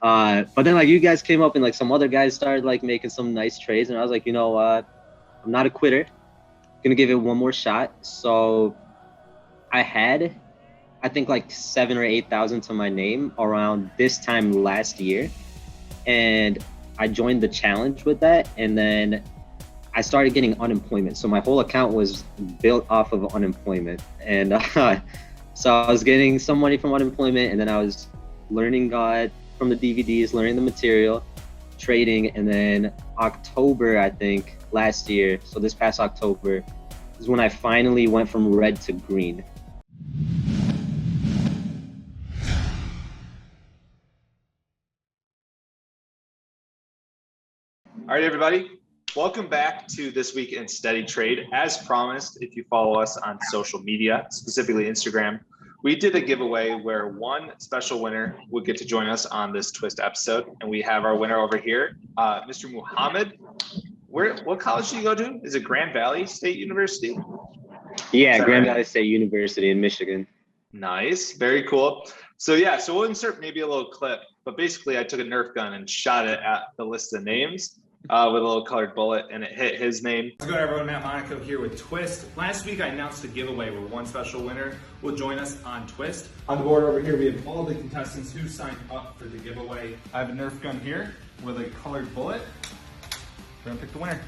But then like you guys came up and like some other guys started like making some nice trades, and I was like, you know what, I'm not a quitter. Gonna give it one more shot. So I had, I think like 7 or 8 thousand to my name around this time last year, and I joined the challenge with that, and then I started getting unemployment. So my whole account was built off of unemployment, and so I was getting some money from unemployment, and then I was learning from the DVDs, learning the material, trading, and then October, I think, last year, so this past October, is when I finally went from red to green. All right, everybody. Welcome back to This Week in Steady Trade. As promised, if you follow us on social media, specifically Instagram, we did a giveaway where one special winner would get to join us on this twist episode. And we have our winner over here, Mr. Muhammad. What college do you go to? Is it Grand Valley State University? Yeah, Grand Valley State University in Michigan. Nice, very cool. So we'll insert maybe a little clip, but basically I took a Nerf gun and shot it at the list of names with a little colored bullet, and it hit his name. How's it going, everyone? Matt Monaco here with Twist. Last week I announced a giveaway where one special winner will join us on Twist. On the board over here we have all the contestants who signed up for the giveaway. I have a Nerf gun here with a colored bullet. We're gonna pick the winner.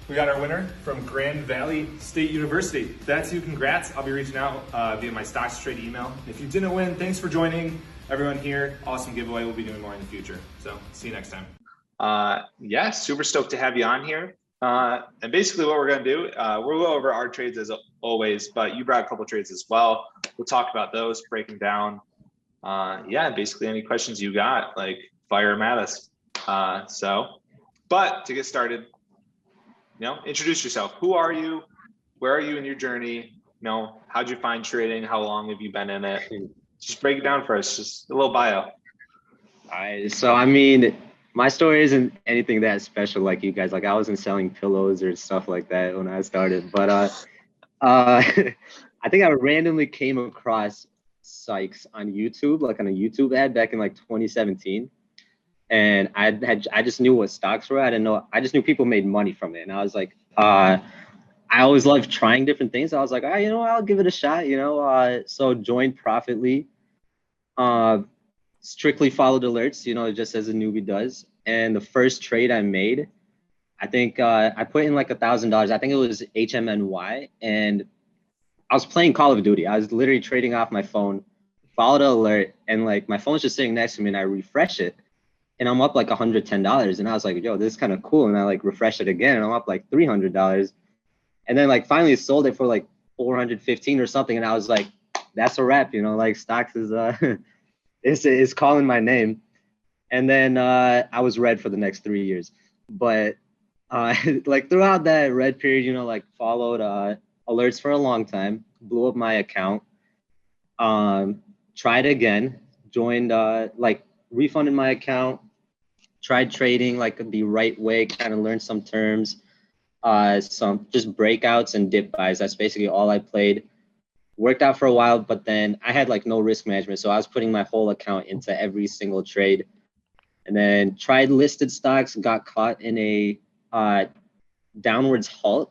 We got our winner from Grand Valley State University. That's you. Congrats. I'll be reaching out via my StocksToTrade email. If you didn't win, thanks for joining. Everyone here, awesome giveaway. We'll be doing more in the future. So see you next time. Yeah, super stoked to have you on here. And basically what we're going to do, we'll go over our trades as always, but you brought a couple trades as well. We'll talk about those, break them down. Basically any questions you got, like fire them at us. But to get started, introduce yourself. Who are you? Where are you in your journey? How'd you find trading? How long have you been in it? Just break it down for us. Just a little bio. All right. So, I mean, my story isn't anything that special like you guys. Like, I wasn't selling pillows or stuff like that when I started. But I think I randomly came across Sykes on YouTube, like on a YouTube ad back in like 2017. And I just knew what stocks were. I didn't know. I just knew people made money from it. And I was like, I always loved trying different things. I was like, I'll give it a shot, So joined Profitly. Strictly followed alerts, just as a newbie does. And the first trade I made, I think I put in like $1,000. I think it was HMNY. And I was playing Call of Duty. I was literally trading off my phone, followed an alert, and like my phone's just sitting next to me, and I refresh it. And I'm up like $110. And I was like, yo, this is kind of cool. And I like refresh it again, and I'm up like $300. And then like finally sold it for like 415 or something. And I was like, that's a wrap, like stocks is is calling my name. And then I was red for the next 3 years. But like throughout that red period, like followed alerts for a long time, blew up my account, tried again, joined, like refunded my account, tried trading like the right way, kind of learned some terms, some just breakouts and dip buys. That's basically all I played. Worked out for a while, but then I had like no risk management. So I was putting my whole account into every single trade, and then tried listed stocks, got caught in a downwards halt,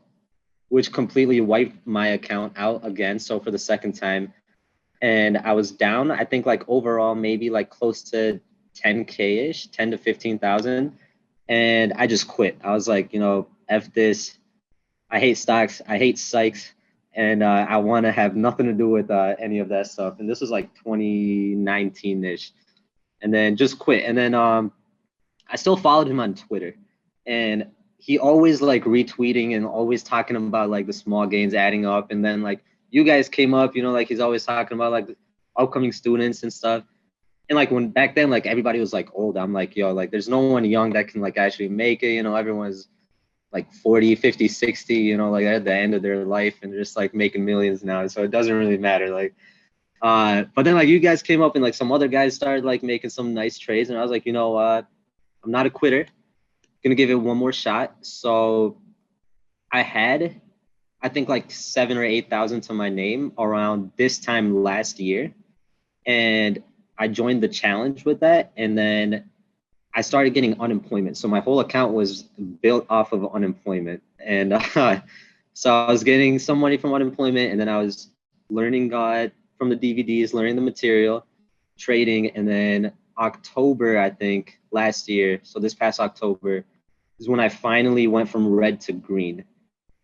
which completely wiped my account out again. So for the second time, and I was down, I think like overall, maybe like close to 10K-ish, 10 to 15,000. And I just quit. I was like, F this. I hate stocks. I hate Sykes. And I want to have nothing to do with any of that stuff. And this was like 2019-ish. And then just quit. And then I still followed him on Twitter. And he always like retweeting and always talking about like the small gains adding up. And then like you guys came up, like he's always talking about like upcoming students and stuff. And like when back then, like everybody was like old. I'm like, yo, like there's no one young that can like actually make it. Everyone's like 40, 50, 60, like at the end of their life and just like making millions now. So it doesn't really matter. Like, but then like you guys came up and like some other guys started like making some nice trades. And I was like, I'm not a quitter. Gonna give it one more shot. So I had, I think like 7 or 8,000 to my name around this time last year. And I joined the challenge with that, and then I started getting unemployment. So my whole account was built off of unemployment, and so I was getting some money from unemployment, and then I was learning from the DVDs, learning the material, trading, and then October, I think, last year, so this past October, is when I finally went from red to green.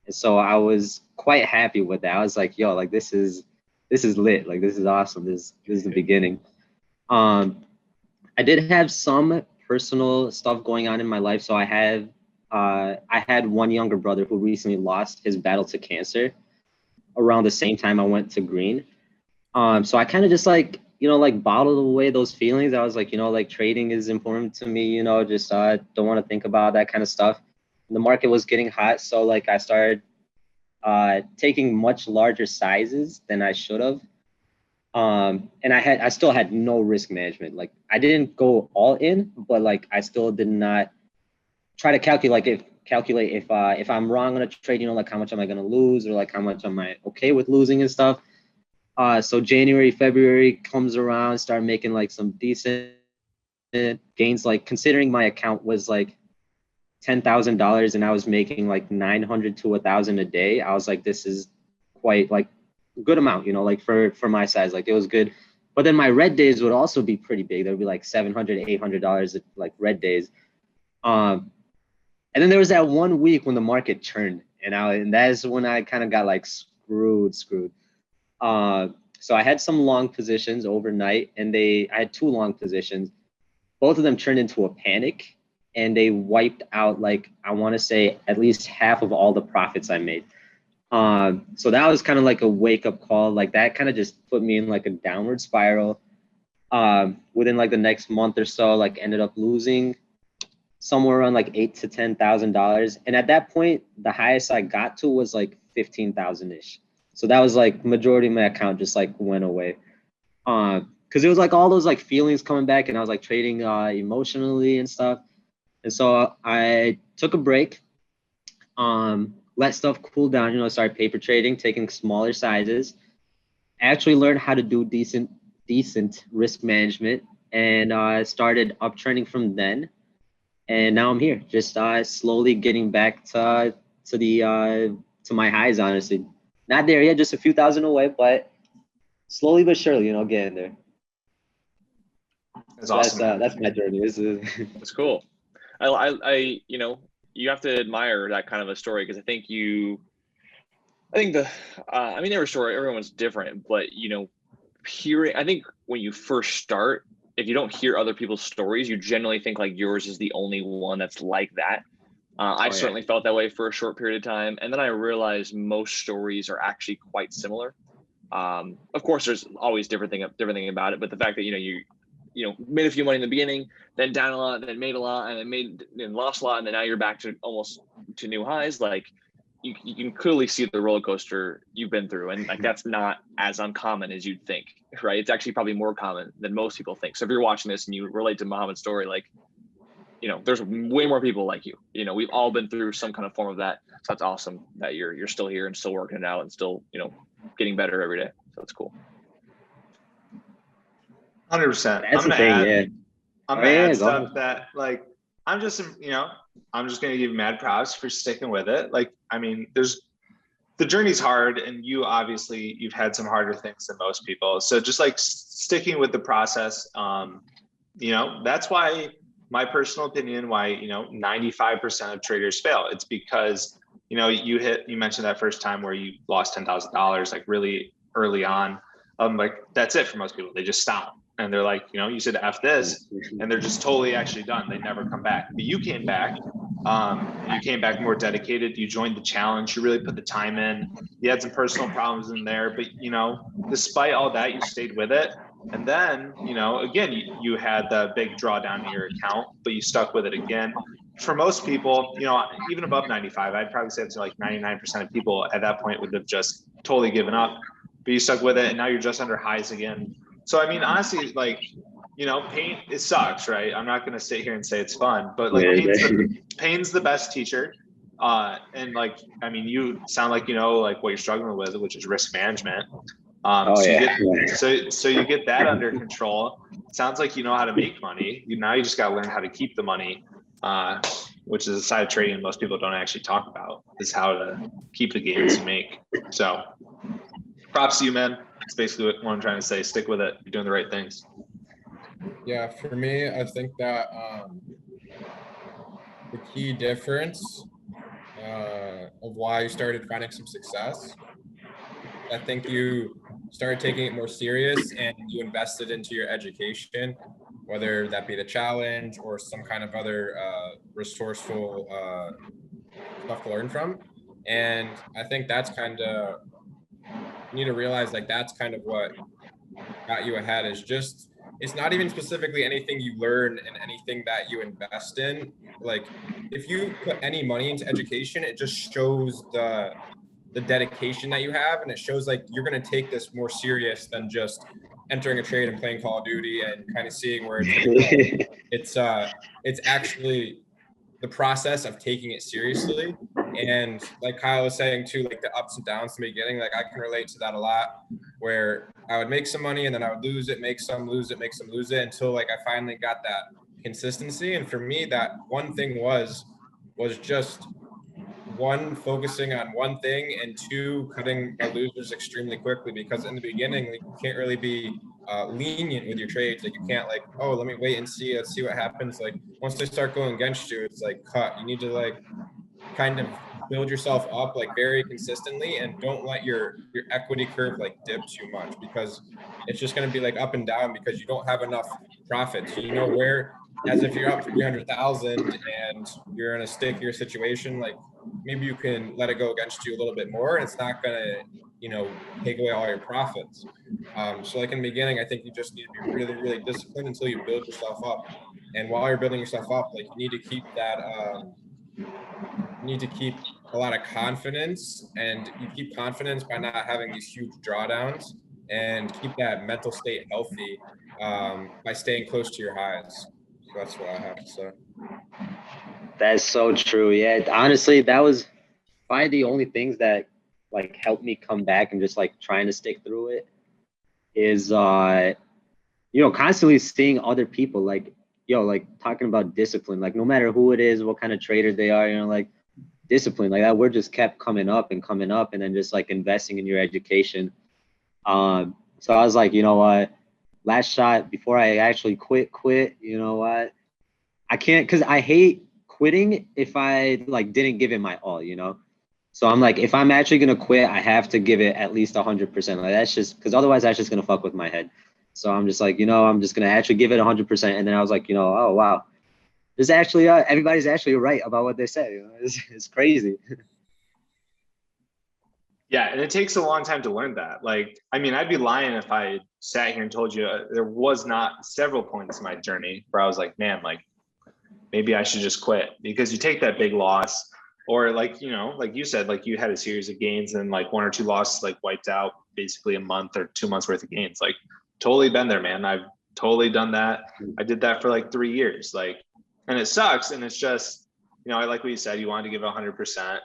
And so I was quite happy with that. I was like, yo, like this is lit. Like this is awesome. This is the beginning. I did have some personal stuff going on in my life. So I had one younger brother who recently lost his battle to cancer around the same time I went to green. So I kind of just like, like bottled away those feelings. I was like, like trading is important to me, just don't want to think about that kind of stuff. The market was getting hot. So like I started taking much larger sizes than I should have. And I still had no risk management. Like I didn't go all in, but like I still did not try to calculate if I'm wrong on a trade, like how much am I going to lose, or like how much am I okay with losing and stuff. So January, February comes around, start making like some decent gains. Like considering my account was like $10,000 and I was making like 900 to 1,000 a day, I was like, this is quite like a good amount, like for my size, like it was good. But then my red days would also be pretty big. There would be like $700, $800 like red days. And then there was that 1 week when the market turned, and that's when I kind of got like screwed. So I had some long positions overnight, and I had 2 long positions. Both of them turned into a panic, and they wiped out, like, I want to say at least half of all the profits I made. So that was kind of like a wake up call. Like that kind of just put me in like a downward spiral. Within like the next month or so, like ended up losing somewhere around like $8,000 to $10,000. And at that point, the highest I got to was like 15,000-ish. So that was like majority of my account just like went away. Because it was like all those like feelings coming back, and I was like trading emotionally and stuff. And so I took a break, let stuff cool down, started paper trading, taking smaller sizes, actually learned how to do decent risk management, and started uptrending from then. And now I'm here, just slowly getting back to my highs, honestly. Not there yet, just a few thousand away, but slowly but surely, getting there. That's awesome. That's my journey. That's cool. I you have to admire that kind of a story, because I think every story, everyone's different, but I think when you first start, if you don't hear other people's stories, you generally think like yours is the only one that's like that. I certainly felt that way for a short period of time, and then I realized most stories are actually quite similar. Of course, there's always different thing about it, but the fact that you made a few money in the beginning, then down a lot, then made a lot, and then lost a lot, and then now you're back to almost to new highs. Like you can clearly see the roller coaster you've been through, and like that's not as uncommon as you'd think, right? It's actually probably more common than most people think. So if you're watching this and you relate to Muhammad's story, like there's way more people like you. We've all been through some kind of form of that. So that's awesome that you're still here and still working it out and still getting better every day. So it's cool. 100%. That's the thing, yeah. I'm gonna add stuff that like I'm just gonna give you mad props for sticking with it. Like, I mean, the journey's hard, and you've had some harder things than most people. So just like sticking with the process, that's why my personal opinion, why 95% of traders fail. It's because you mentioned that first time where you lost $10,000 like really early on. Like that's it for most people. They just stop. And they're like, you said F this, and they're just totally actually done. They never come back. But you came back. You came back more dedicated. You joined the challenge. You really put the time in. You had some personal problems in there, but despite all that, you stayed with it. And then, again, you had the big drawdown in your account, but you stuck with it again. For most people, even above 95, I'd probably say it's like 99% of people at that point would have just totally given up. But you stuck with it, and now you're just under highs again. So, I mean, honestly, like, pain, it sucks, right? I'm not going to sit here and say it's fun, but like pain's the best teacher. And like, I mean, you sound like, like what you're struggling with, which is risk management. So you get that under control. Sounds like you know how to make money. Now you just got to learn how to keep the money, which is a side of trading most people don't actually talk about, is how to keep the gains you make. So props to you, man. That's basically what I'm trying to say. Stick with it. You're doing the right things. Yeah, for me, I think that the key difference of why you started finding some success, I think you started taking it more serious and you invested into your education, whether that be the challenge or some kind of other resourceful stuff to learn from. And I think that's kind of, you need to realize like that's kind of what got you ahead, is just, it's not even specifically anything you learn and anything that you invest in. Like if you put any money into education, it just shows the dedication that you have, and it shows like you're going to take this more serious than just entering a trade and playing Call of Duty and kind of seeing where it's it's actually the process of taking it seriously. And like Kyle was saying too, like the ups and downs in the beginning, like I can relate to that a lot, where I would make some money and then I would lose it, make some, lose it, make some, lose it, until like I finally got that consistency. And for me, that one thing was just one, focusing on one thing, and two, cutting my losers extremely quickly, because in the beginning, like, you can't really be lenient with your trades. Like you can't like, oh, let me wait and see, let's see what happens. Like once they start going against you, it's like cut. You need to like kind of build yourself up like very consistently, and don't let your equity curve like dip too much, because it's just going to be like up and down because you don't have enough profits. You know, where as if you're up 300,000 and you're in a stickier situation, like maybe you can let it go against you a little bit more, and it's not going to, you know, take away all your profits. So like in the beginning, I think you just need to be really, really disciplined until you build yourself up. And while you're building yourself up, like you need to keep that, you need to keep a lot of confidence, and you keep confidence by not having these huge drawdowns, and keep that mental state healthy by staying close to your highs. So that's what I have to say. That's so true. Yeah, honestly, that was probably the only things that like helped me come back and just like trying to stick through it is you know, constantly seeing other people like, yo, like talking about discipline, like no matter who it is, what kind of trader they are, you know, like discipline like that, we're just kept coming up, and then just like investing in your education. So I was like, you know what, last shot before I actually quit, you know what, I can't, because I hate quitting if I like didn't give it my all, you know. So I'm like, if I'm actually gonna quit, I have to give it at least 100%. Like that's just, because otherwise that's just gonna fuck with my head. So I'm just like, you know, I'm just gonna actually give it 100%. And then I was like, you know, oh wow, this actually everybody's actually right about what they said. You know, it's crazy. Yeah, and it takes a long time to learn that. Like, I mean, I'd be lying if I sat here and told you there was not several points in my journey where I was like, man, like maybe I should just quit, because you take that big loss, or like, you know, like you said, like you had a series of gains and like one or two losses like wiped out basically a month or 2 months worth of gains. Like totally been there, man. I've totally done that. I did that for like 3 years, like, and it sucks. And it's just, you know, I like what you said, you wanted to give 100%.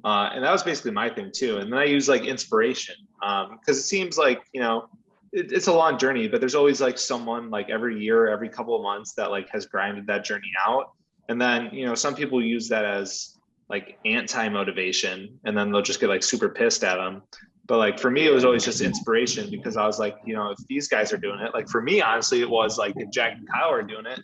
And that was basically my thing too. And then I use like inspiration, because it seems like, you know, it's a long journey, but there's always like someone like every year, every couple of months that like has grinded that journey out. And then, you know, some people use that as like anti-motivation, and then they'll just get like super pissed at them. But like for me, it was always just inspiration, because I was like, you know, if these guys are doing it, like for me, honestly, it was like if Jack and Kyle are doing it,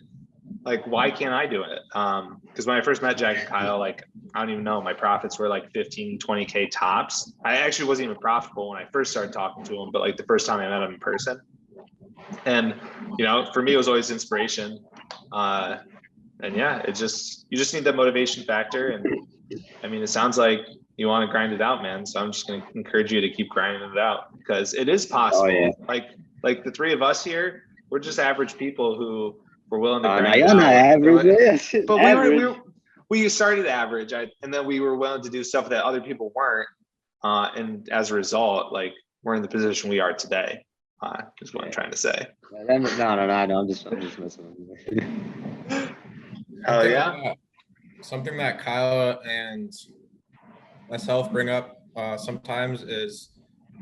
like why can't I do it? Because when I first met Jack and Kyle, like I don't even know, my profits were like 15, 20K tops. I actually wasn't even profitable when I first started talking to him, but like the first time I met him in person. And you know, for me, it was always inspiration. And yeah, you just need that motivation factor. And I mean, it sounds like you want to grind it out, man. So I'm just going to encourage you to keep grinding it out, because it is possible. Oh, yeah. Like the three of us here, we're just average people who were willing to grind it out. Not average, but average. We started average, and then we were willing to do stuff that other people weren't. And as a result, like we're in the position we are today. Is what I'm trying to say. No, I'm just messing with you. Oh yeah. Something that Kyle and myself bring up sometimes is,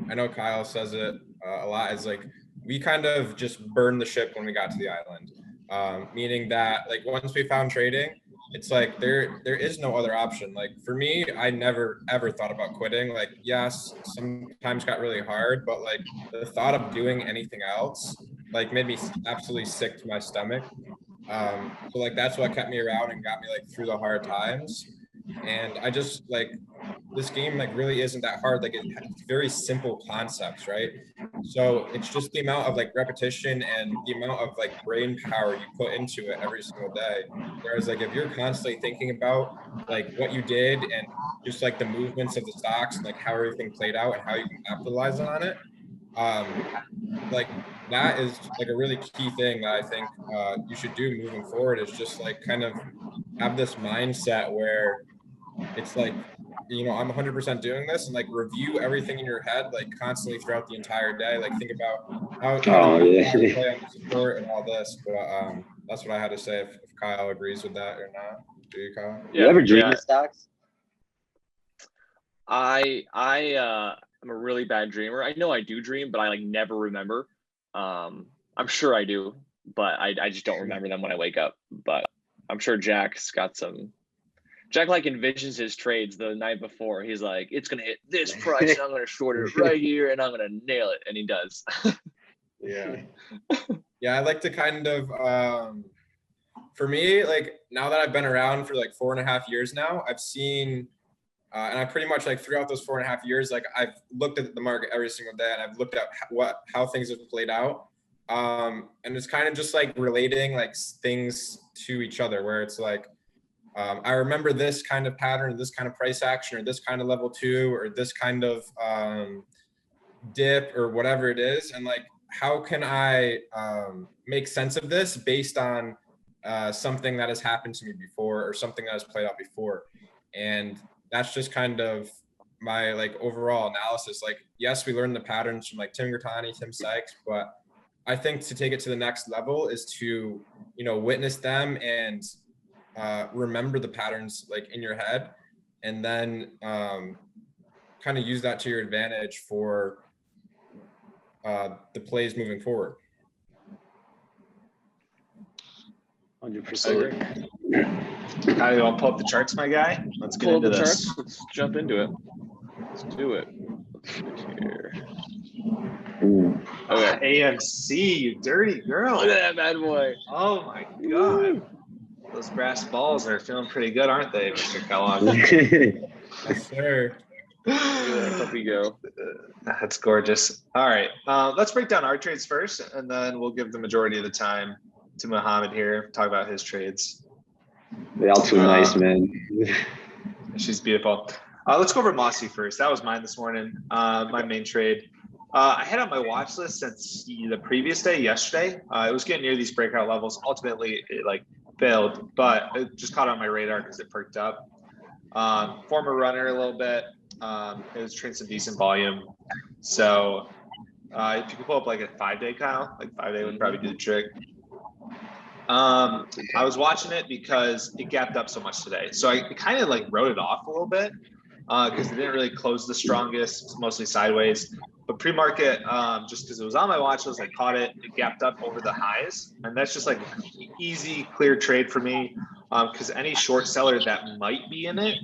I know Kyle says it a lot is like we kind of just burned the ship when we got to the island, meaning that like once we found trading, it's like there is no other option. Like for me, I never ever thought about quitting. Like yes, sometimes got really hard, but like the thought of doing anything else like made me absolutely sick to my stomach. So like that's what kept me around and got me like through the hard times. And I just like this game like really isn't that hard. Like it's very simple concepts, right? So it's just the amount of like repetition and the amount of like brain power you put into it every single day. Whereas like if you're constantly thinking about like what you did and just like the movements of the stocks and like how everything played out and how you can capitalize on it, like that is like a really key thing that I think you should do moving forward is just like kind of have this mindset where it's like, you know, I'm 100% doing this and like review everything in your head, like constantly throughout the entire day. Like think about how to play on the support and all this. But that's what I had to say. If Kyle agrees with that or not. Do you, Kyle? You ever dream of stocks? I'm a really bad dreamer. I know I do dream, but I like never remember. I'm sure I do, but I just don't remember them when I wake up. But I'm sure Jack's got some. Jack like envisions his trades the night before. He's like, it's gonna hit this price, and I'm gonna short it right here, and I'm gonna nail it, and he does. Yeah. Yeah, I like to kind of for me, like now that I've been around for like 4.5 years now, I've seen and I pretty much like throughout those 4.5 years, like I've looked at the market every single day and I've looked at how things have played out. And it's kind of just like relating like things to each other where it's like, I remember this kind of pattern, this kind of price action, or this kind of level 2, or this kind of dip, or whatever it is. And like, how can I make sense of this based on something that has happened to me before, or something that has played out before? And that's just kind of my like overall analysis. Like, yes, we learned the patterns from like Tim Gertani, Tim Sykes, but I think to take it to the next level is to, you know, witness them and remember the patterns like in your head, and then kind of use that to your advantage for the plays moving forward. 100%. Kyle, you want to pull up the charts, my guy? Let's get into this. Charts. Let's jump into it. Let's do it. Let's see here. Okay. AMC, you dirty girl. Look at that bad boy. Oh my God. Those brass balls are feeling pretty good, aren't they, Mr. Kellogg? Yes, sir. Up we go. That's gorgeous. All right. Let's break down our trades first, and then we'll give the majority of the time to Muhammad here, talk about his trades. They all too nice, man. She's beautiful. Let's go over Mossy first. That was mine this morning. My main trade. I had on my watch list since the previous day, yesterday. It was getting near these breakout levels. Ultimately, it like failed, but it just caught on my radar because it perked up. Former runner a little bit. It was trading some decent volume. So if you could pull up like a 5-day, Kyle, like 5-day would probably do the trick. I was watching it because it gapped up so much today. So I kind of like wrote it off a little bit because it didn't really close the strongest, mostly sideways. But pre-market, just because it was on my watch list, I caught it. It gapped up over the highs, and that's just like easy, clear trade for me. Because any short seller that might be in it,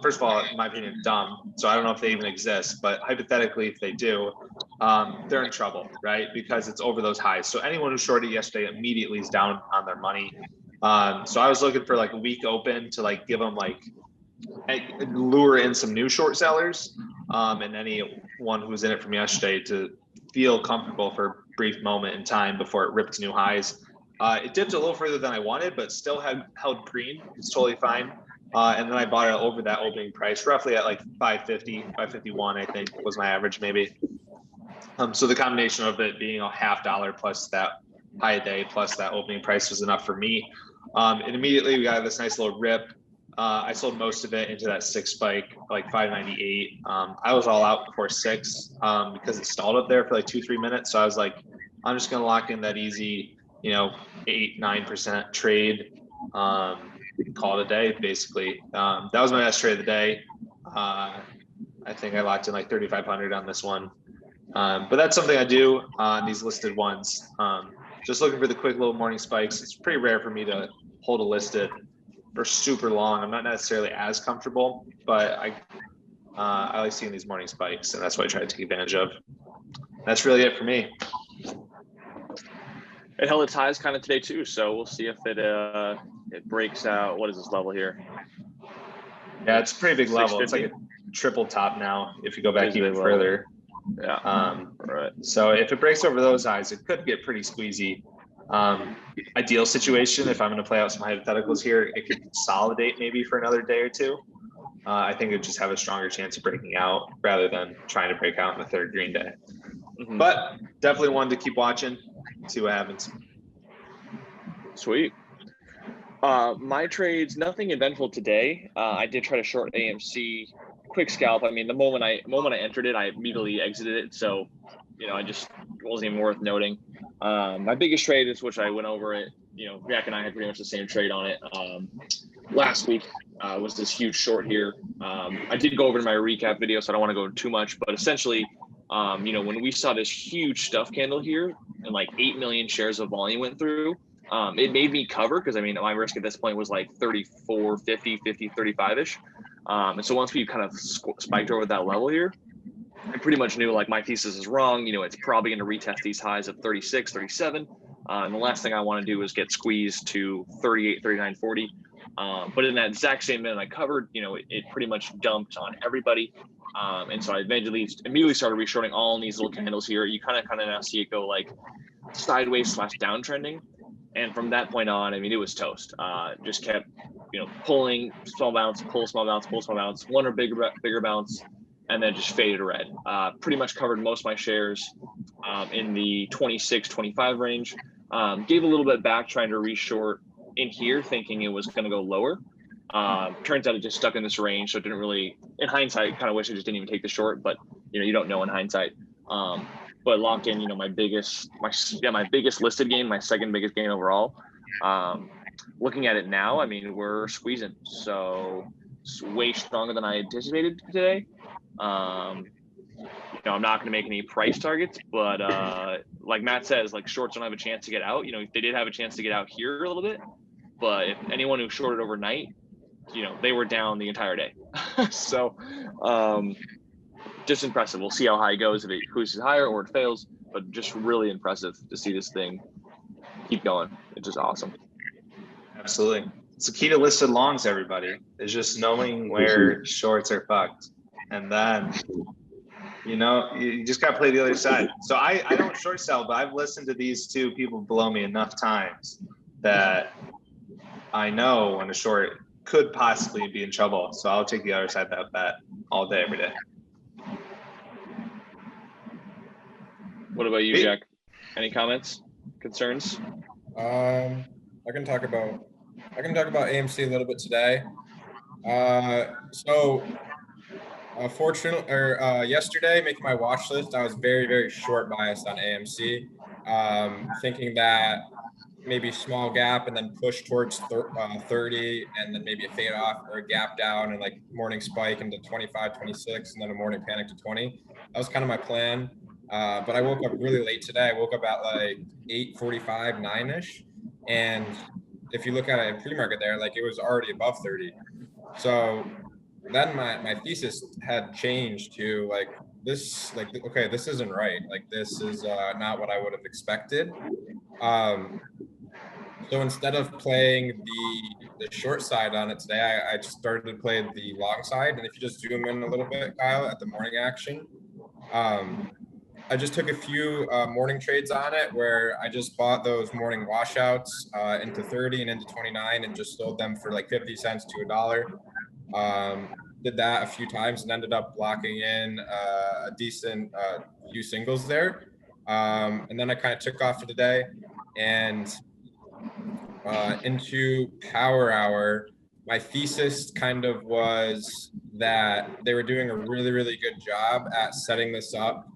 first of all, in my opinion, dumb. So I don't know if they even exist, but hypothetically, if they do, they're in trouble, right? Because it's over those highs. So anyone who shorted yesterday immediately is down on their money. So I was looking for like a week open to like give them like lure in some new short sellers, and anyone who was in it from yesterday to feel comfortable for a brief moment in time before it ripped to new highs. It dipped a little further than I wanted, but still held green. It's totally fine. And then I bought it over that opening price, roughly at like 550, 551, I think was my average maybe. So the combination of it being a $50 plus that high day plus that opening price was enough for me. And immediately we got this nice little rip. I sold most of it into that 6 spike, like 598. I was all out before 6 because it stalled up there for like 2-3 minutes. So I was like, I'm just going to lock in that easy, 8-9% trade, call it a day, basically. That was my best trade of the day. I think I locked in like 3,500 on this one. But that's something I do on these listed ones. Just looking for the quick little morning spikes. It's pretty rare for me to hold a listed for super long. I'm not necessarily as comfortable, but I like seeing these morning spikes, and that's what I try to take advantage of. That's really it for me. It held its highs kind of today too, so we'll see if it breaks out. What is this level here? Yeah, it's a pretty big level. It's like a triple top now if you go back even further. Yeah. Right. So if it breaks over those highs, it could get pretty squeezy. Ideal situation, if I'm going to play out some hypotheticals here, it could consolidate maybe for another day or two. I think it would just have a stronger chance of breaking out rather than trying to break out in the third green day. Mm-hmm. But definitely one to keep watching, see what happens. Sweet. My trades, nothing eventful today. I did try to short AMC, quick scalp. I mean, the moment I entered it, I immediately exited it. So, I just wasn't even worth noting. My biggest trade is, which I went over it, Jack and I had pretty much the same trade on it last week, was this huge short here. I did go over in my recap video, so I don't want to go too much, but essentially, when we saw this huge stuff candle here and like 8 million shares of volume went through, it made me cover because my risk at this point was like 34, 50, 35 ish. And so once we kind of spiked over that level here, I pretty much knew like my thesis is wrong. It's probably going to retest these highs of 36, 37. And the last thing I want to do is get squeezed to 38, 39, 40. But in that exact same minute I covered, it pretty much dumped on everybody. And so I immediately started reshorting all in these little candles here. You kind of now see it go like sideways / downtrending. And from that point on, it was toast. Just kept, pulling small bounce, pull small bounce, pull small bounce, one or bigger bounce, and then just faded red. Pretty much covered most of my shares in the 26, 25 range. Gave a little bit back trying to reshort in here, thinking it was going to go lower. Turns out it just stuck in this range, so it didn't really, in hindsight, kind of wish I just didn't even take the short, but you don't know in hindsight. But locked in, my biggest listed gain, my second biggest gain overall. Looking at it now, we're squeezing, so it's way stronger than I anticipated today. I'm not going to make any price targets, but like Matt says, like shorts don't have a chance to get out. They did have a chance to get out here a little bit, but if anyone who shorted overnight, they were down the entire day. So just impressive. We'll see how high it goes, if it cruises higher or it fails, but just really impressive to see this thing keep going. It's just awesome. Absolutely. It's the key to listed longs, everybody. Is just knowing where shorts are fucked. And then, you just got to play the other side. So I don't short sell, but I've listened to these two people below me enough times that I know when a short could possibly be in trouble. So I'll take the other side of that bet all day, every day. What about you, Jack? Any comments, concerns? I can talk about AMC a little bit today. Yesterday, making my watch list, I was very, very short biased on AMC, thinking that maybe small gap and then push towards 30 and then maybe a fade off or a gap down and like morning spike into 25, 26 and then a morning panic to 20. That was kind of my plan. But I woke up really late today. I woke up at like 8:45, 9ish. And if you look at it in pre-market there, like it was already above 30. So then my thesis had changed to this isn't right. Like this is not what I would have expected. So instead of playing the short side on it today, I just started to play the long side. And if you just zoom in a little bit, Kyle, at the morning action, I just took a few morning trades on it where I just bought those morning washouts into 30 and into 29 and just sold them for like 50 cents to $1. Did that a few times and ended up locking in a decent few singles there. And then I kind of took off for the day and into power hour. My thesis kind of was that they were doing a really, really good job at setting this up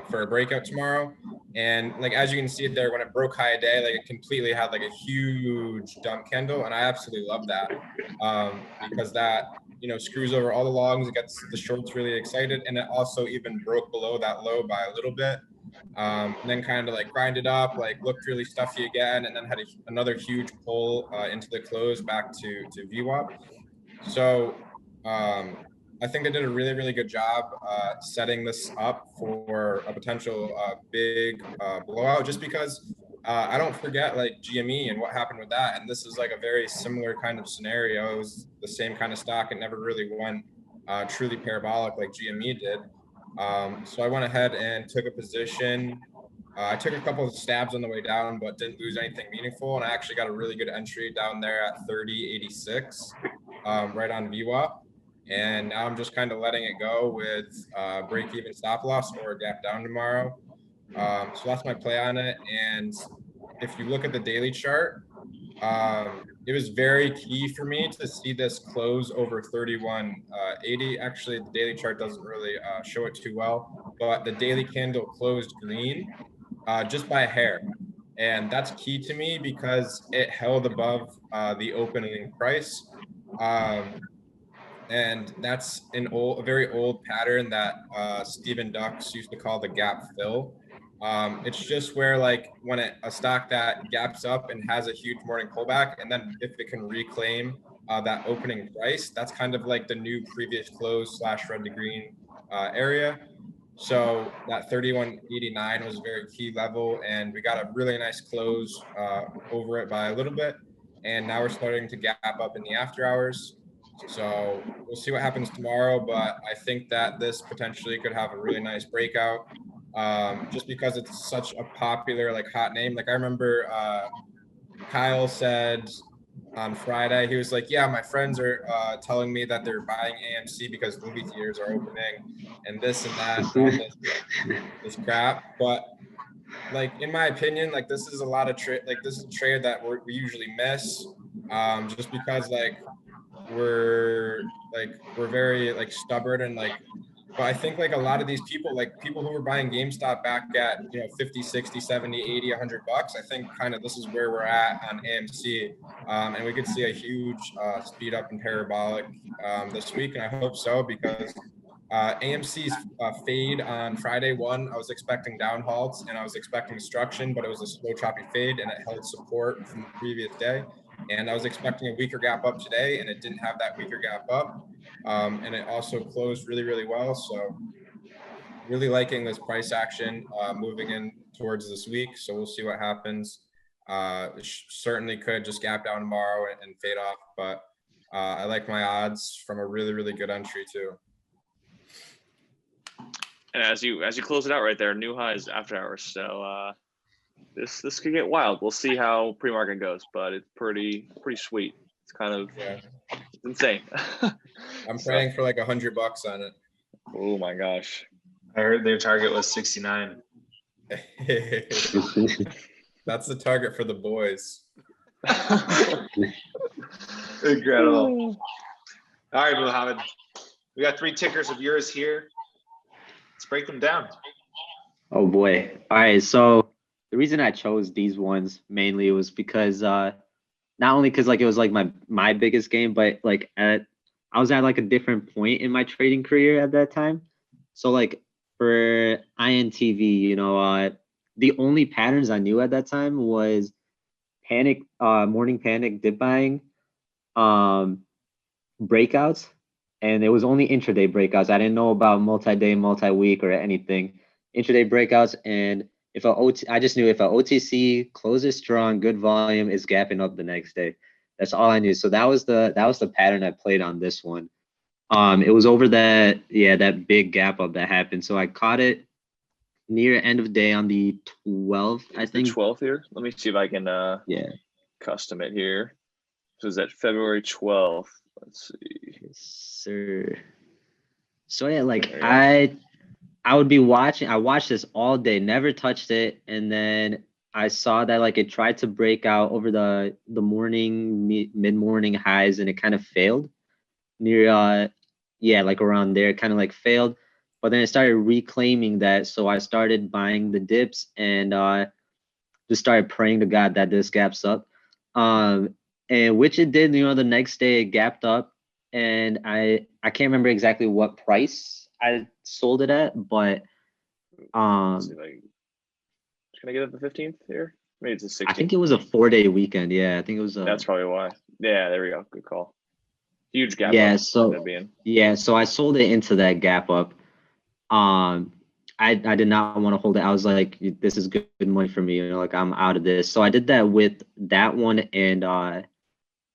for a breakout tomorrow. And like, as you can see it there, when it broke high a day, like it completely had like a huge dump candle. And I absolutely love that because that screws over all the longs. It gets the shorts really excited, and it also even broke below that low by a little bit. And then kind of like grinded up, like looked really stuffy again, and then had another huge pull into the close back to VWAP. So I think they did a really, really good job setting this up for a potential big blowout, just because I don't forget like GME and what happened with that. And this is like a very similar kind of scenario. It was the same kind of stock. It never really went truly parabolic like GME did. So I went ahead and took a position. I took a couple of stabs on the way down, but didn't lose anything meaningful. And I actually got a really good entry down there at 30.86, right on VWAP. And now I'm just kind of letting it go with break even stop loss or a gap down tomorrow. So that's my play on it. And if you look at the daily chart, it was very key for me to see this close over 31.80. Actually, the daily chart doesn't really show it too well, but the daily candle closed green just by a hair. And that's key to me because it held above the opening price. And that's a very old pattern that Stephen Ducks used to call the gap fill. It's just where like when a stock that gaps up and has a huge morning pullback, and then if it can reclaim that opening price, that's kind of like the new previous close / red to green area. So that 31.89 was a very key level, and we got a really nice close over it by a little bit. And now we're starting to gap up in the after hours. So we'll see what happens tomorrow, but I think that this potentially could have a really nice breakout, just because it's such a popular, like, hot name. Like I remember Kyle said on Friday, he was like, yeah, my friends are telling me that they're buying AMC because movie theaters are opening and this and that, and all this crap. But like, in my opinion, like this is a lot of this is a trade that we usually miss, just because like we're very like stubborn and like, but I think like a lot of these people, like people who were buying GameStop back at 50, 60, 70, 80, $100, I think kind of this is where we're at on AMC, and we could see a huge speed up and parabolic this week, and I hope so, because AMC's fade on Friday I was expecting down halts and I was expecting destruction, but it was a slow choppy fade and it held support from the previous day. And I was expecting a weaker gap up today, and it didn't have that weaker gap up. And it also closed really, really well. So really liking this price action moving in towards this week. So we'll see what happens. Certainly could just gap down tomorrow and fade off, but I like my odds from a really, really good entry too. And as you close it out right there, new highs after hours. So this could get wild. We'll see how pre-market goes, but it's pretty sweet. It's kind of it's insane. I'm praying for like $100 on it. Oh my gosh! I heard their target was 69. That's the target for the boys. Incredible. All right, Mohammed. We got 3 tickers of yours here. Let's break them down. Oh boy. All right. So the reason I chose these ones mainly was because not only because like it was like my biggest game, but like I was at like a different point in my trading career at that time. So like for INTV, the only patterns I knew at that time was panic, morning panic, dip buying, breakouts, and it was only intraday breakouts. I didn't know about multi-day, multi-week, or anything. Intraday breakouts, and I just knew if a OTC closes strong, good volume, is gapping up the next day. That's all I knew. So that was the pattern I played on this one. It was over that big gap up that happened. So I caught it near end of day on the 12th, I think. The 12th here. Let me see if I can custom it here. So is that February 12th? Let's see. Yes, sir. So yeah, like I would be watching. I watched this all day, never touched it, and then I saw that like it tried to break out over the morning, mid-morning highs, and it kind of failed near like around there, kind of like failed, but then it started reclaiming that. So I started buying the dips and just started praying to God that this gaps up, and which it did. The next day it gapped up, and I can't remember exactly what price I sold it at, but Let's see if can I get it the 15th here? Maybe it's the 16th. I think it was a 4-day weekend. Yeah, I think it was. That's probably why. Yeah, there we go. Good call. Huge gap. Yeah, up so so I sold it into that gap up. I did not want to hold it. I was like, this is good money for me. You know, like I'm out of this. So I did that with that one and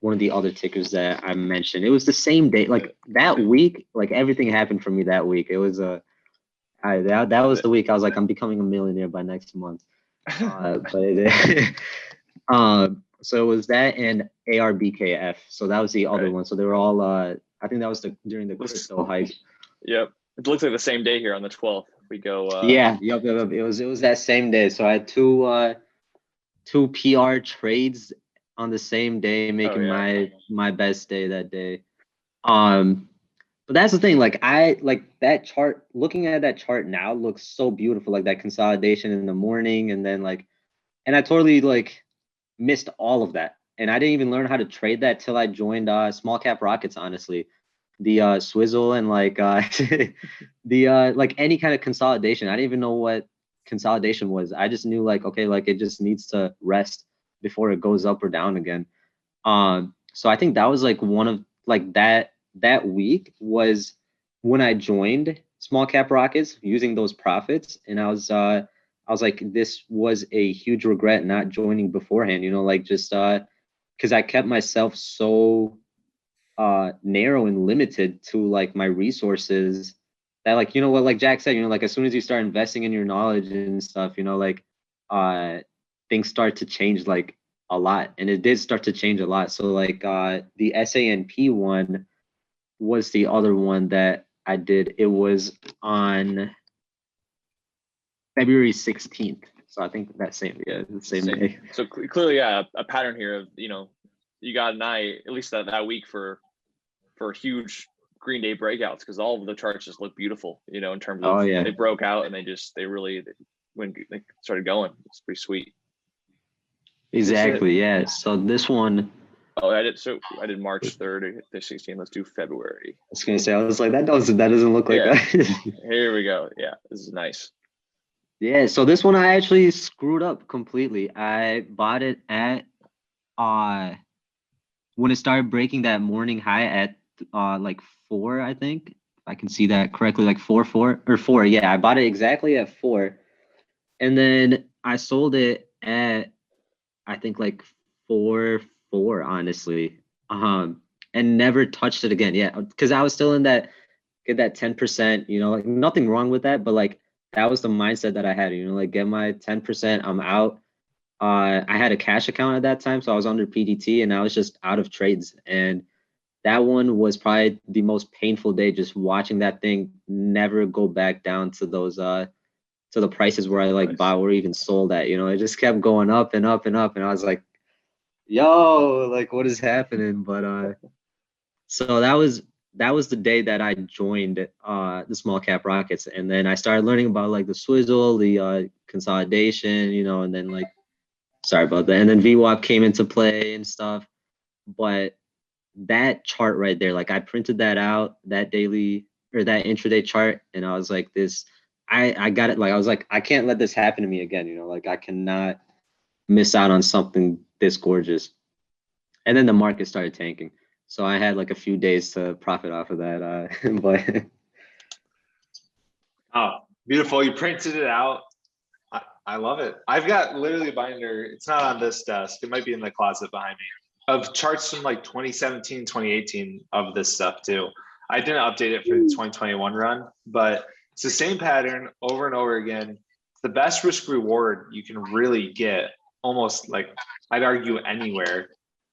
one of the other tickers that I mentioned. It was the same day, like that week. Like everything happened for me that week. It was that was the week I was like, I'm becoming a millionaire by next month. So it was that and ARBKF. So that was the other one. So they were all I think that was during the crypto hype. Yep. It looks like the same day here on the 12th. We go Yep. It was that same day. So I had two PR trades on the same day, making my best day that day. But that's the thing, like I like that chart, looking at that chart now looks so beautiful, like that consolidation in the morning, and then like, and I totally like missed all of that. And I didn't even learn how to trade that till I joined Small Cap Rockets, honestly. The swizzle and like the like any kind of consolidation. I didn't even know what consolidation was. I just knew like, okay, like it just needs to rest before it goes up or down again. So I think that was like one of like that week was when I joined Small Cap Rockets using those profits, and I was like, this was a huge regret not joining beforehand, you know, like just because I kept myself so narrow and limited to like my resources that, like, you know what, like Jack said, you know, like as soon as you start investing in your knowledge and stuff, you know, like things start to change like a lot, and it did start to change a lot. So like the SANP one was the other one that I did. It was on February 16th. So I think that same day. So clearly, a pattern here of, you know, you got an eye at least that week for huge green day breakouts, because all of the charts just look beautiful, you know, in terms of they broke out and when they started going, it's pretty sweet. Exactly. Yeah. So this one. Oh, I did March 3rd to 16th. Let's do February. I was gonna say, I was like, that doesn't look like that. Here we go. Yeah, this is nice. Yeah, so this one I actually screwed up completely. I bought it at when it started breaking that morning high at like 4, I think. If I can see that correctly, like 4. Yeah, I bought it exactly at 4. And then I sold it at, I think, like 4, honestly. And never touched it again. Yeah, because I was still in that 10%, you know, like nothing wrong with that, but like that was the mindset that I had, you know, like get my 10%, I'm out. I had a cash account at that time, so I was under PDT and I was just out of trades. And that one was probably the most painful day, just watching that thing never go back down to those to the prices where I like bought or even sold at. You know, it just kept going up and up and up, and I was like, yo, like what is happening? But so that was the day that I joined the Small Cap Rockets, and then I started learning about like the swizzle, the consolidation, you know, and then like, sorry about that, and then VWAP came into play and stuff. But that chart right there, like I printed that out, that daily or that intraday chart, and I was like, I got it. Like I was like, I can't let this happen to me again, you know, like I cannot miss out on something this gorgeous. And then the market started tanking. So I had like a few days to profit off of that. But oh, beautiful. You printed it out. I love it. I've got literally a binder. It's not on this desk. It might be in the closet behind me, of charts from like 2017, 2018 of this stuff too. I didn't update it for the 2021 run, but it's the same pattern over and over again. It's the best risk reward you can really get, almost like I'd argue anywhere.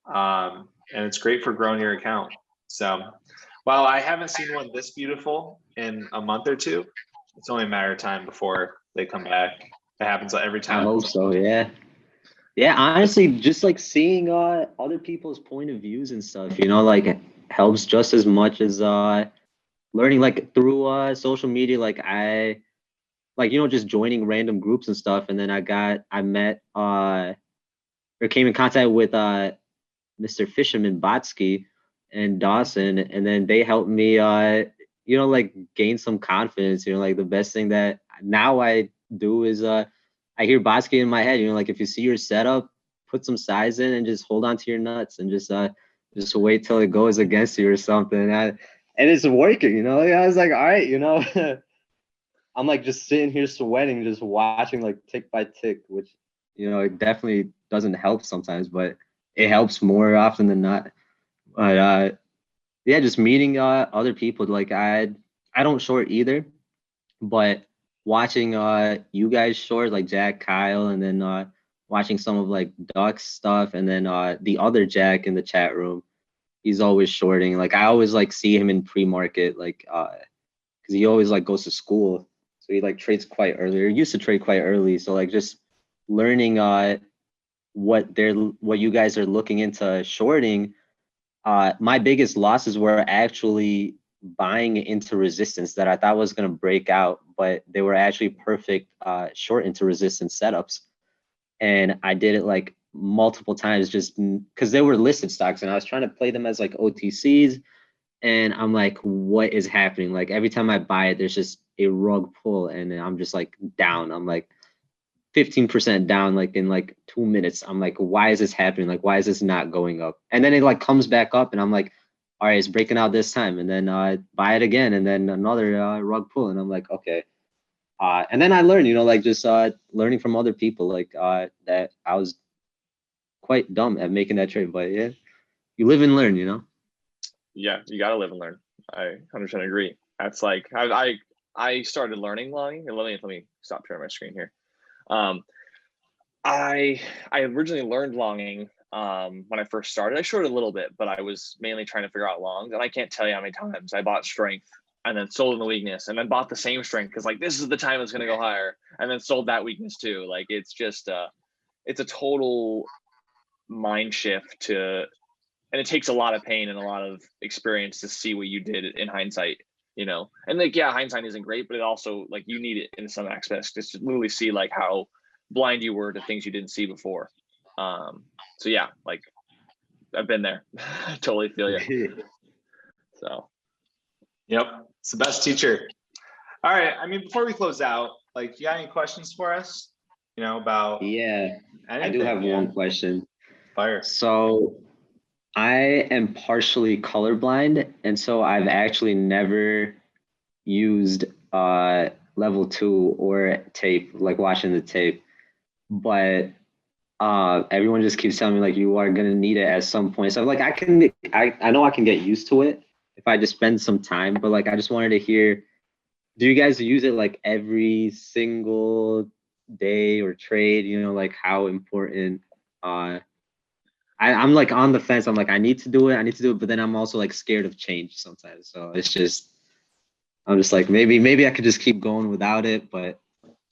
And it's great for growing your account. So while I haven't seen one this beautiful in a month or two, it's only a matter of time before they come back. It happens every time. I hope so. Yeah. Yeah. Honestly, just like seeing other people's point of views and stuff, you know, like helps just as much as learning like through social media. Like I, like, you know, just joining random groups and stuff. And then I met or came in contact with Mr. Fisherman Botsky, and Dawson, and then they helped me, like gain some confidence. Like the best thing that now I do is I hear Bosky in my head. Like if you see your setup, put some size in and just hold on to your nuts and just wait till it goes against you or something. And it's working. Like, I was like, all right, I'm like just sitting here sweating, just watching like tick by tick, which it definitely doesn't help sometimes, but it helps more often than not. But yeah, just meeting other people. Like I don't short either, but watching you guys short, like Jack, Kyle, and then watching some of like Duck's stuff, and then the other Jack in the chat room, he's always shorting. Like I always like see him in pre-market, like because he always like goes to school, so he like trades quite early, or used to trade quite early. So like just learning what you guys are looking into shorting. My biggest losses were actually buying into resistance that I thought was going to break out, but they were actually perfect short into resistance setups. And I did it like multiple times just because they were listed stocks and I was trying to play them as like OTCs. And I'm like, what is happening? Like every time I buy it, there's just a rug pull and I'm just like down. I'm like 15% down like in like 2 minutes. I'm like, why is this happening? Like, why is this not going up? And then it like comes back up and I'm like, all right, it's breaking out this time. And then buy it again and then another rug pull. And I'm like, okay. And then I learned, like just learning from other people, like that I was quite dumb at making that trade. But yeah, you live and learn, Yeah, you gotta live and learn. I 100% agree. That's like I started learning longing. Let me stop sharing my screen here. I originally learned longing when I first started. I shorted a little bit, but I was mainly trying to figure out longs. And I can't tell you how many times I bought strength and then sold in the weakness and then bought the same strength because like this is the time it's going to go higher and then sold that weakness too. Like it's just it's a total mind shift and it takes a lot of pain and a lot of experience to see what you did in hindsight. And like, yeah, hindsight isn't great, but it also like you need it in some aspects just to literally see like how blind you were to things you didn't see before. So yeah, like I've been there. I totally feel you. So. Yep, it's the best teacher. All right. I mean, before we close out, like, you got any questions for us? About Yeah, anything? I do have one question. Fire. So I am partially colorblind, and so I've actually never used level 2 or tape, like watching the tape. But everyone just keeps telling me like you are gonna need it at some point. So like I know I can get used to it if I just spend some time, but like I just wanted to hear, do you guys use it like every single day or trade? Like how important I'm like on the fence. I'm like, I need to do it, but then I'm also like scared of change sometimes. So I'm just like, maybe I could just keep going without it, but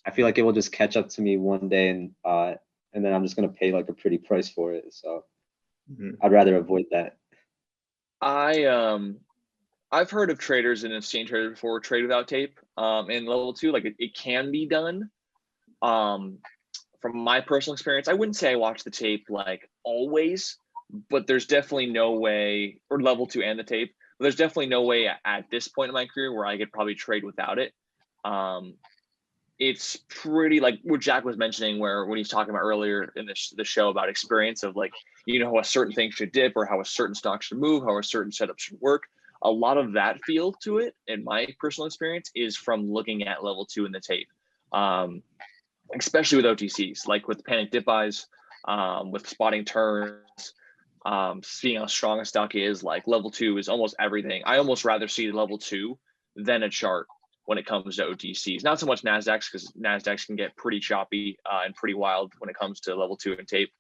I feel like it will just catch up to me one day and then I'm just gonna pay like a pretty price for it. So I'd rather avoid that. I've heard of traders and exchange traders before trade without tape in level 2. Like it can be done. From my personal experience, I wouldn't say I watch the tape like always, but there's definitely no way, or level 2 and the tape, but there's definitely no way at this point in my career where I could probably trade without it. It's pretty like what Jack was mentioning, where when he's talking about earlier in the show about experience of like, how a certain thing should dip or how a certain stock should move, how a certain setup should work. A lot of that feel to it, in my personal experience, is from looking at level 2 in the tape, especially with OTCs, like with panic dip buys, with spotting turns, seeing how strong a stock is. Like level 2 is almost everything. I almost rather see level 2 than a chart when it comes to OTCs. Not so much NASDAQs, because NASDAQs can get pretty choppy and pretty wild when it comes to level 2 and tape.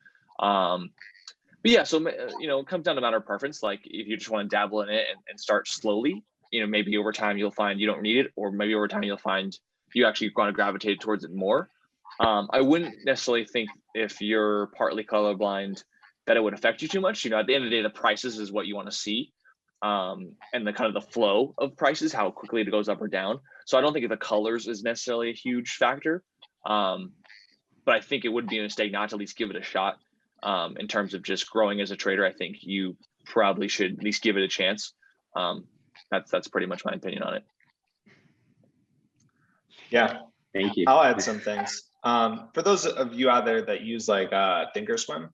But yeah, so it comes down to a matter of preference. Like if you just want to dabble in it and start slowly, maybe over time you'll find you don't need it, or maybe over time you'll find you actually want to gravitate towards it more. I wouldn't necessarily think if you're partly colorblind that it would affect you too much. At the end of the day, the prices is what you want to see, and the kind of the flow of prices, how quickly it goes up or down. So I don't think the colors is necessarily a huge factor, but I think it would be a mistake not to at least give it a shot. In terms of just growing as a trader, I think you probably should at least give it a chance. That's pretty much my opinion on it. Yeah. Thank you. I'll add some things. For those of you out there that use like Thinkorswim,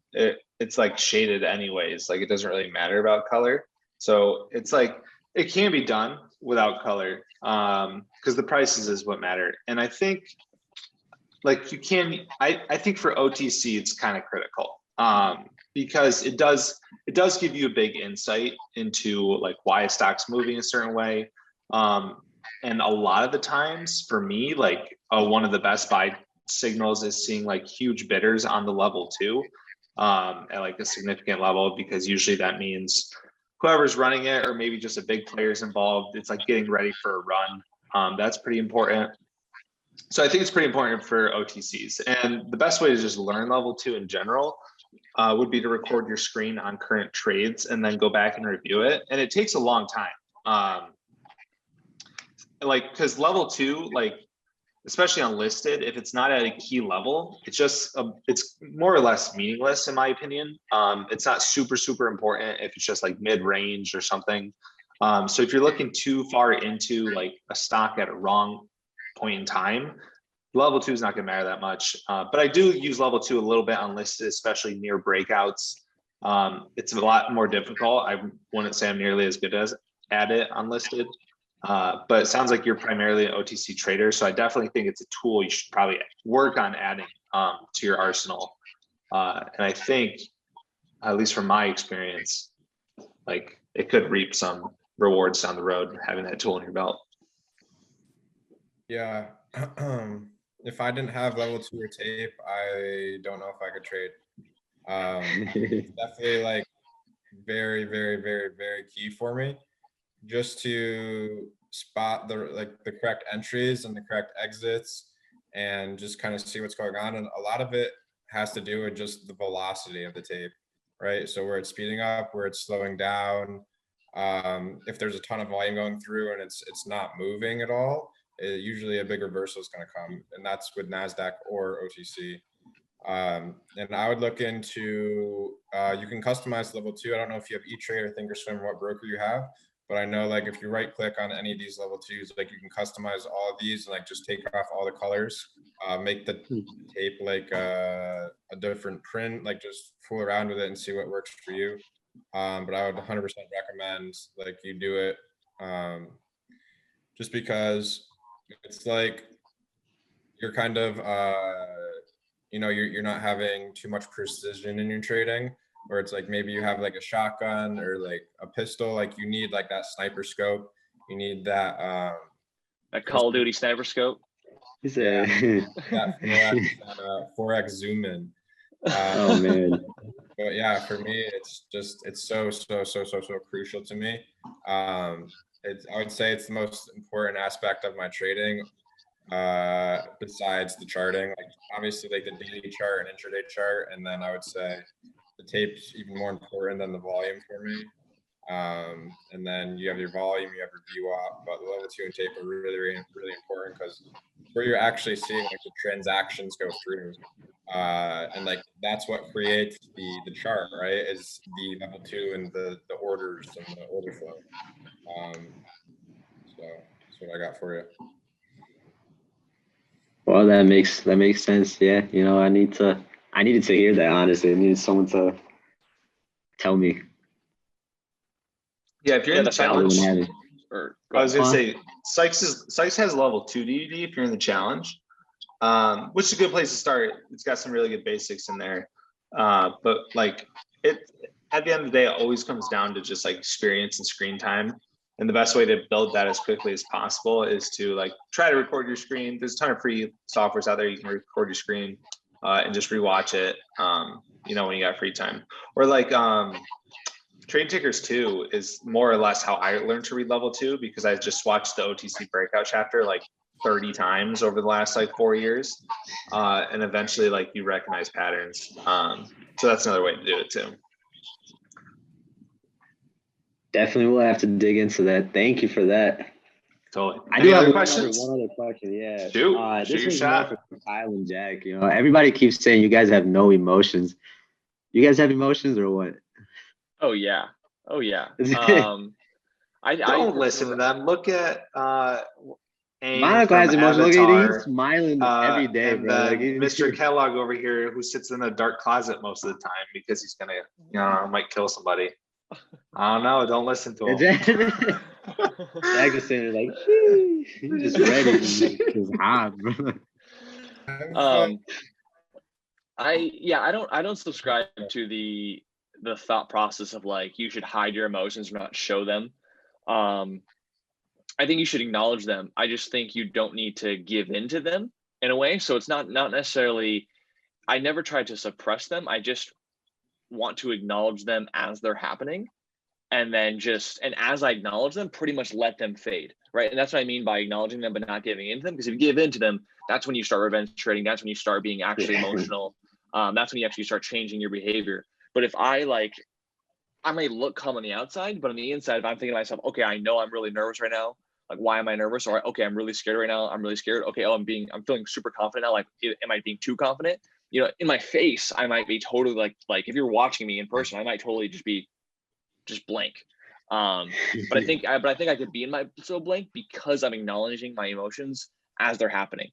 it's like shaded anyways. Like it doesn't really matter about color. So it's like it can be done without color because the prices is what matter. And I think like you can. I think for OTC it's kind of critical because it does give you a big insight into like why a stock's moving a certain way. And a lot of the times for me, like one of the best buy signals is seeing like huge bidders on the level 2 at like a significant level, because usually that means whoever's running it or maybe just a big player's involved. It's like getting ready for a run. That's pretty important. So I think it's pretty important for OTCs. And the best way to just learn level 2 in general would be to record your screen on current trades and then go back and review it. And it takes a long time. Like, because level 2, like, especially unlisted, if it's not at a key level, it's just, it's more or less meaningless in my opinion. It's not super important if it's just like mid-range or something. So if you're looking too far into like a stock at a wrong point in time, level 2 is not gonna matter that much. But I do use level 2 a little bit unlisted, especially near breakouts. It's a lot more difficult. I wouldn't say I'm nearly as good at it unlisted. But it sounds like you're primarily an OTC trader, so I definitely think it's a tool you should probably work on adding to your arsenal. And I think, at least from my experience, like it could reap some rewards down the road having that tool in your belt. Yeah. If I didn't have level 2 or tape, I don't know if I could trade. It's definitely like very key for me, just to spot the correct entries and the correct exits and just kind of see what's going on. And a lot of it has to do with just the velocity of the tape, right? So where it's speeding up, where it's slowing down. If there's a ton of volume going through and it's not moving at all, usually a big reversal is going to come, and that's with NASDAQ or OTC. And I would look into, you can customize level 2. I don't know if you have E-Trade or Thinkorswim, what broker you have, but I know like if you right click on any of these level 2s, like you can customize all of these and like just take off all the colors, make the tape like a different print, like just fool around with it and see what works for you. But I would 100% recommend like you do it, just because it's like you're kind of you know, you're not having too much precision in your trading, where it's like maybe you have like a shotgun or like a pistol, like you need like that sniper scope, you need that Call of Duty sniper scope. Yeah, that 4x zoom in. Oh man. But yeah, for me, it's so crucial to me. I would say it's the most important aspect of my trading, besides the charting. Like obviously like the daily chart and intraday chart, and then I would say the tape's even more important than the volume for me. And then you have your volume, you have your VWAP, but the level 2 and tape are really important, because where you're actually seeing like the transactions go through, and like that's what creates the chart, right? Is the level 2 and the orders and the order flow. So that's what I got for you. Well, that makes sense. Yeah, you know, I needed to hear that, honestly. I needed someone to tell me. Yeah, if you're in the challenge, or I was gonna say Sykes has level 2 DD if you're in the challenge, which is a good place to start. It's got some really good basics in there, but like it at the end of the day, it always comes down to just like experience and screen time. And the best way to build that as quickly as possible is to like try to record your screen. There's a ton of free softwares out there. You can record your screen and just rewatch it, you know, when you got free time. Or like Trade Tickers 2 is more or less how I learned to read level 2, because I just watched the OTC breakout chapter like 30 times over the last like 4 years. And eventually like you recognize patterns. So that's another way to do it too. Definitely will have to dig into that. Thank you for that. Totally. I do have other questions? one other question. Yeah. Shoot This your is shot. more for Kyle and Jack. You know, everybody keeps saying you guys have no emotions. You guys have emotions or what? Oh yeah. Oh yeah. Don't listen to them. Look at Aang Monaco from has emotion. Look at Avatar, he's smiling every day, and bro. Like, then Mr. Kellogg over here, who sits in a dark closet most of the time because he's gonna, might kill somebody. I don't know. Don't listen to him. Jackson is like, he's just ready. He's hot, bro. I don't subscribe to the thought process of like you should hide your emotions or not show them. I think you should acknowledge them. I just think you don't need to give in to them in a way. So it's not necessarily, I never try to suppress them. I just want to acknowledge them as they're happening. And then and as I acknowledge them, pretty much let them fade, right? And that's what I mean by acknowledging them, but not giving in to them. Because if you give in to them, that's when you start revenge trading. That's when you start being actually emotional. That's when you actually start changing your behavior. But if I may look calm on the outside, but on the inside, if I'm thinking to myself, okay, I know I'm really nervous right now. Like, why am I nervous? Or, okay, I'm really scared right now. I'm really scared. Okay, I'm feeling super confident now. Like, am I being too confident? In my face, I might be totally like if you're watching me in person, I might totally just be blank. But I think I could be in my so blank because I'm acknowledging my emotions as they're happening.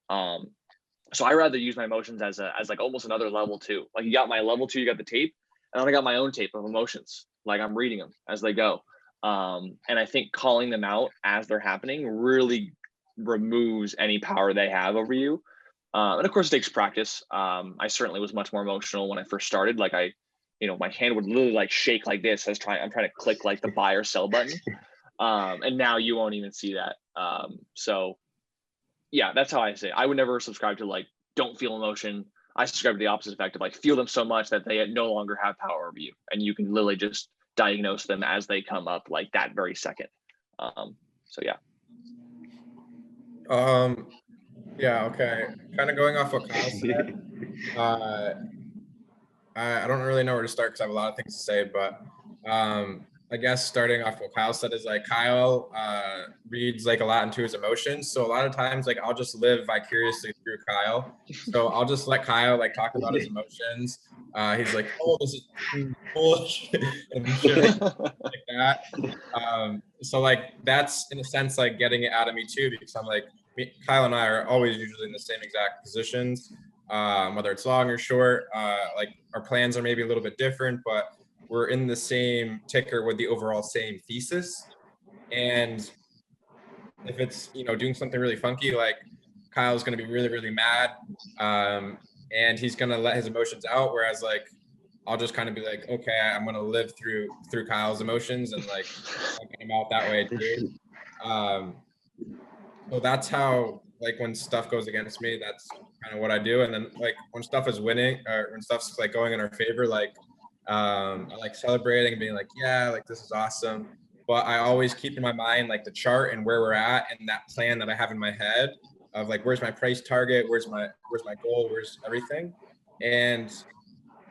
So I rather use my emotions as like almost another level too. Like, you got my level 2, you got the tape, and then I got my own tape of emotions. Like, I'm reading them as they go. And I think calling them out as they're happening really removes any power they have over you. And of course, it takes practice. I certainly was much more emotional when I first started. Like, my hand would literally like shake like this. I'm trying to click like the buy or sell button. And now you won't even see that. So yeah, that's how I say it. I would never subscribe to like, don't feel emotion. I subscribe to the opposite effect of like, feel them so much that they no longer have power over you. And you can literally just diagnose them as they come up like that very second. So yeah. Yeah, okay. Kind of going off what Kyle said. I don't really know where to start because I have a lot of things to say, but I guess starting off what Kyle said is like Kyle reads like a lot into his emotions. So a lot of times like I'll just live vicariously through Kyle. So I'll just let Kyle like talk about his emotions. He's like, oh, this is bullshit and shit like that. So like that's in a sense like getting it out of me too, because I'm like, Kyle and I are always usually in the same exact positions. Whether it's long or short, like our plans are maybe a little bit different, but we're in the same ticker with the overall same thesis. And if it's, doing something really funky, like Kyle's going to be really, really mad. And he's going to let his emotions out. Whereas like, I'll just kind of be like, okay, I'm going to live through Kyle's emotions and like, I'm out that way too. So that's how, like, when stuff goes against me, that's kind of what I do. And then like when stuff is winning or when stuff's like going in our favor, like I like celebrating and being like, yeah, like this is awesome. But I always keep in my mind like the chart and where we're at and that plan that I have in my head of like, where's my price target, where's my goal, where's everything. And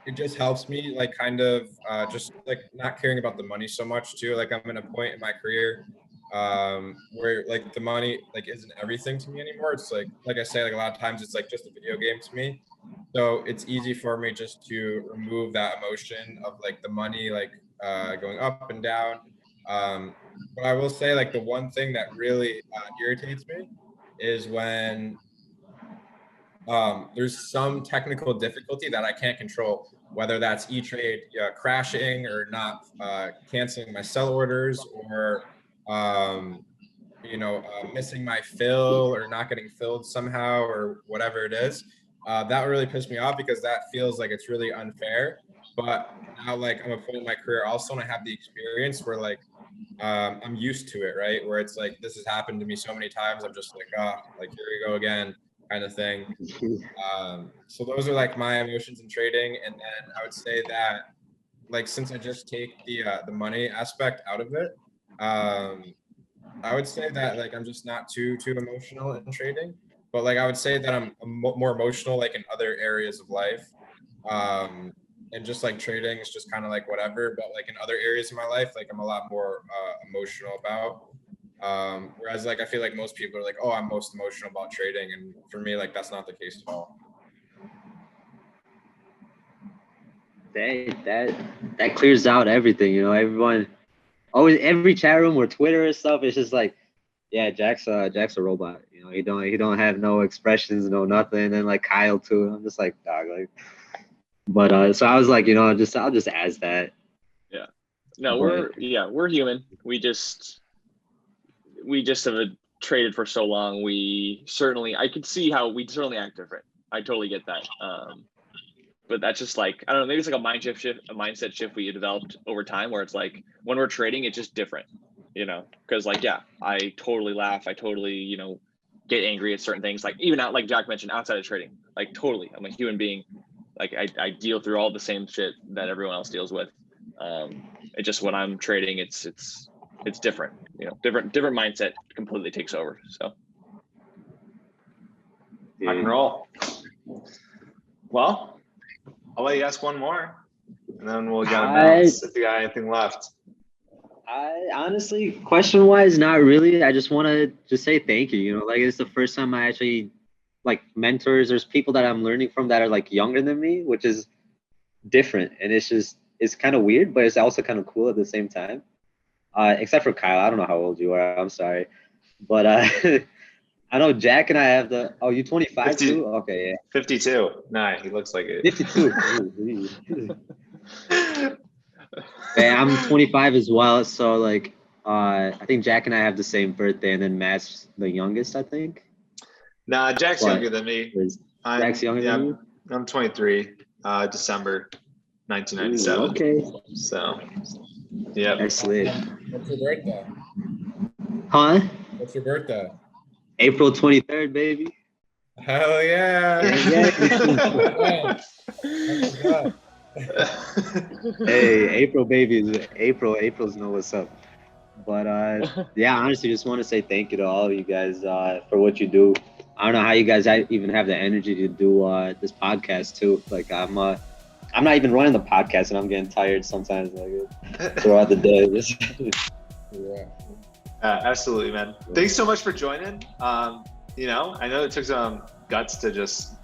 it just helps me like kind of just like not caring about the money so much too. Like I'm in a point in my career where like the money like isn't everything to me anymore. It's like I say, like a lot of times it's like just a video game to me. So it's easy for me just to remove that emotion of like the money like going up and down. But I will say like the one thing that really irritates me is when there's some technical difficulty that I can't control, whether that's E-Trade crashing or not canceling my sell orders or missing my fill or not getting filled somehow or whatever it is. That really pissed me off because that feels like it's really unfair. But now like I'm a point in my career also and I have the experience where like I'm used to it, right? Where it's like this has happened to me so many times. I'm just like, like here we go again, kind of thing. So those are like my emotions in trading. And then I would say that like since I just take the money aspect out of it, I would say that like I'm just not too emotional in trading, but like I would say that I'm more emotional like in other areas of life, and just like trading is just kind of like whatever. But like in other areas of my life, like I'm a lot more emotional about. Whereas like I feel like most people are like, oh, I'm most emotional about trading, and for me like that's not the case at all. that clears out everything, you know. Everyone, always every chat room or Twitter and stuff, it's just like, yeah, Jack's a robot. You know, he don't have no expressions, no nothing. And like Kyle too. I'm just like, dog, like. But so I was like, you know, I'll just ask that. Yeah. No, we're human. We just have traded for so long. I could see how we certainly act different. I totally get that. But that's just like, I don't know, maybe it's like a mindset shift we developed over time where it's like when we're trading, it's just different, you know, because like, yeah, I totally laugh. I totally, you know, get angry at certain things. Like even out, like Jack mentioned, outside of trading, like totally, I'm a human being. Like I deal through all the same shit that everyone else deals with. It just, when I'm trading, it's different, you know, different mindset completely takes over. So. Rock and roll. Well, I'll let you ask one more, and then we'll get a bounce if you got anything left. I honestly, question-wise, not really. I just want to just say thank you. You know, like it's the first time I actually, like, mentors. There's people that I'm learning from that are like younger than me, which is different, and it's kind of weird, but it's also kind of cool at the same time. Except for Kyle, I don't know how old you are. I'm sorry, but I know Jack and I have the. Oh, you 25 too? Okay, yeah. 52. Nah, he looks like it. 52. Yeah, I'm 25 as well. So like, I think Jack and I have the same birthday, and then Matt's the youngest, I think. Nah, Jack's younger than me. Jack's younger than you? I'm 23. December 1997. Ooh, okay. So, yeah. That's lit. What's your birthday? Huh? What's your birthday? April 23rd, baby. Hell yeah. Hey, April babies. April's know what's up. But yeah, honestly, just want to say thank you to all of you guys for what you do. I don't know how you guys even have the energy to do this podcast too. Like I'm not even running the podcast, and I'm getting tired sometimes. Like throughout the day. Yeah. Absolutely, man. Thanks so much for joining. You know, I know it took some guts to just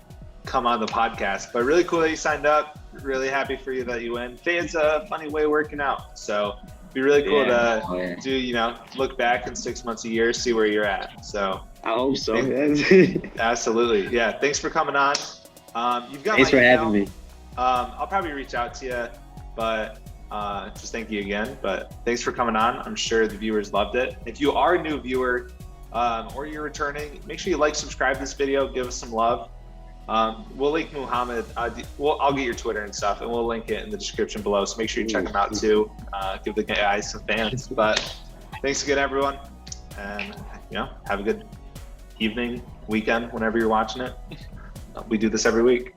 come on the podcast, but really cool that you signed up. Really happy for you that you win. Fans a funny way of working out, so it'd be really cool to do. You know, look back in 6 months, a year, see where you're at. So I hope so. Absolutely, yeah. Thanks for coming on. You've got. Thanks for having me. I'll probably reach out to you, but just thank you again. But thanks for coming on. I'm sure the viewers loved it. If you are a new viewer or you're returning, make sure you like, subscribe this video, give us some love. We'll link Muhammad. I'll get your Twitter and stuff, and we'll link it in the description below. So make sure you check him out too. Give the guys some fans. But thanks again, everyone, and you know, have a good evening, weekend, whenever you're watching it. We do this every week.